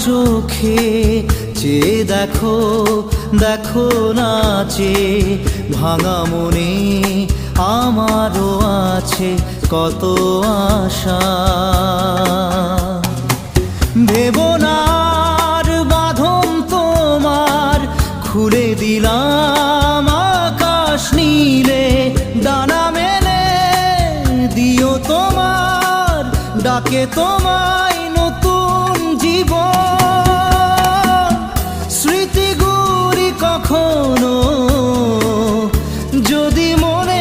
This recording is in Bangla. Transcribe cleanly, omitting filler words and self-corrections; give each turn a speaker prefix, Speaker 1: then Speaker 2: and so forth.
Speaker 1: চোখে চেয়ে দেখো, দেখো নাচে ভাঙা মনে আমারও আছে কত আশা। ভেবো না আর বাঁধন তোমার, খুলে দিলাম আকাশ নীলে, ডানা মেলে দিও তোমার ডাকে তোমায় নতুন জীবন। স্মৃতিগুলি কখনো যদি মনে